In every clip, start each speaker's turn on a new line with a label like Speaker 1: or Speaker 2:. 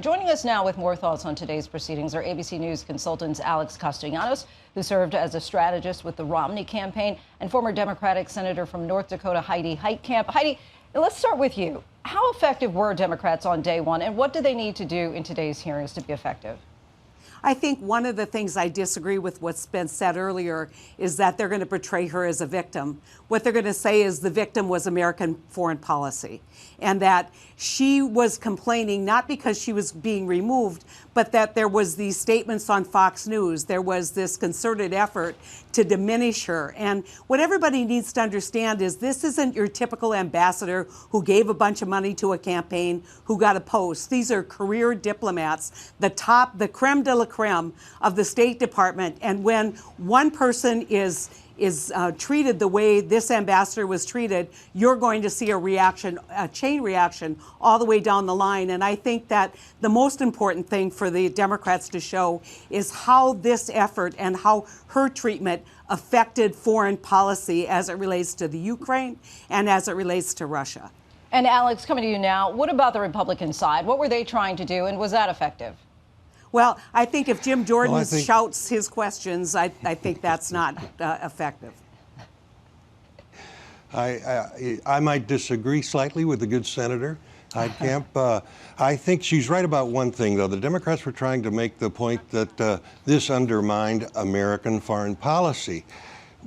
Speaker 1: Joining us now with more thoughts on today's proceedings are ABC News consultants Alex Castellanos, who served as a strategist with the Romney campaign, and former Democratic Senator from North Dakota, Heidi Heitkamp. Heidi, let's start with you. How effective were Democrats on day one, and what do they need to do in today's hearings to be effective?
Speaker 2: I think one of the things I disagree with what's been said earlier is that they're going to portray her as a victim. What they're going to say is the victim was American foreign policy, and that she was complaining not because she was being removed, but that there was these statements on Fox News. There was this concerted effort to diminish her. And what everybody needs to understand is this isn't your typical ambassador who gave a bunch of money to a campaign, who got a post. These are career diplomats, the creme de la creme of the State Department. And when one person is treated the way this ambassador was treated, you're going to see a reaction, a chain reaction all the way down the line. And I think that the most important thing for the Democrats to show is how this effort and how her treatment affected foreign policy as it relates to the Ukraine and as it relates to Russia.
Speaker 1: And Alex, coming to you now, what about the Republican side? What were they trying to do, and was that effective?
Speaker 2: Well, I think if Jim Jordan shouts his questions, I think that's not effective.
Speaker 3: I might disagree slightly with the good Senator Heitkamp. I think she's right about one thing, though. The Democrats were trying to make the point that this undermined American foreign policy,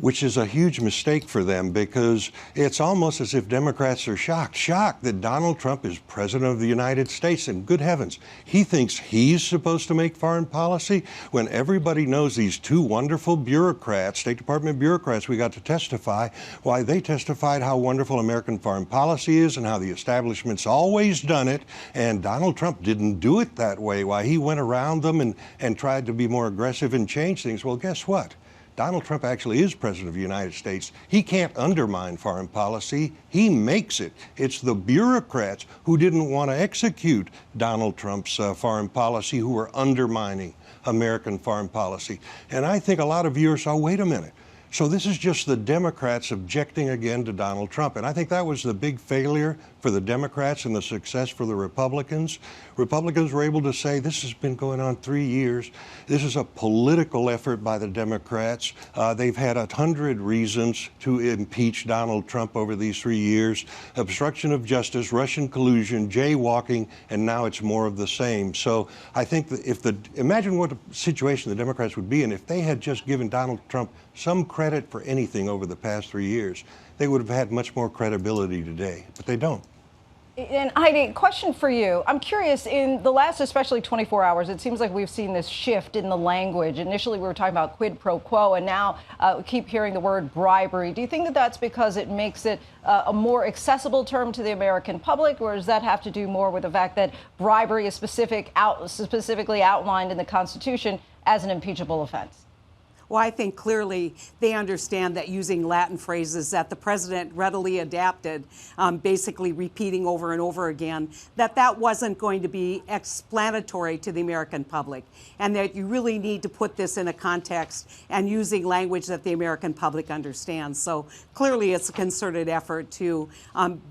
Speaker 3: which is a huge mistake for them, because it's almost as if Democrats are shocked that Donald Trump is president of the United States. And good heavens, he thinks he's supposed to make foreign policy when everybody knows these two wonderful bureaucrats, State Department bureaucrats, we got to testify, why they testified how wonderful American foreign policy is and how the establishment's always done it. And Donald Trump didn't do it that way. Why he went around them and tried to be more aggressive and change things. Well, guess what? Donald Trump actually is president of the United States. He can't undermine foreign policy. He makes it. It's the bureaucrats who didn't want to execute Donald Trump's foreign policy who were undermining American foreign policy. And I think a lot of viewers saw, wait a minute. So this is just the Democrats objecting again to Donald Trump. And I think that was the big failure for the Democrats and the success for the Republicans. Republicans were able to say, this has been going on 3 years. This is a political effort by the Democrats. They've had 100 reasons to impeach Donald Trump over these 3 years. Obstruction of justice, Russian collusion, jaywalking, and now it's more of the same. So I think that imagine what situation the Democrats would be in if they had just given Donald Trump some credit for anything over the past 3 years. They would have had much more credibility today, but they don't.
Speaker 1: And Heidi, question for you. I'm curious, in the last especially 24 hours, it seems like we've seen this shift in the language. Initially, we were talking about quid pro quo, and now we keep hearing the word bribery. Do you think that that's because it makes it a more accessible term to the American public, or does that have to do more with the fact that bribery is specifically outlined in the Constitution as an impeachable offense?
Speaker 2: Well, I think clearly they understand that using Latin phrases that the president readily adapted, basically repeating over and over again, that wasn't going to be explanatory to the American public, and that you really need to put this in a context and using language that the American public understands. So clearly it's a concerted effort to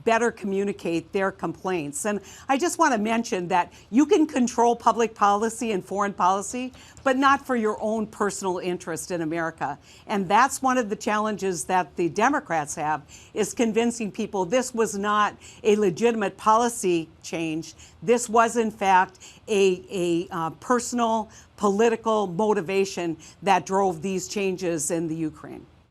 Speaker 2: better communicate their complaints. And I just want to mention that you can control public policy and foreign policy, but not for your own personal interest in America. And that's one of the challenges that the Democrats have, is convincing people this was not a legitimate policy change. This was, in fact, a personal political motivation that drove these changes in the Ukraine.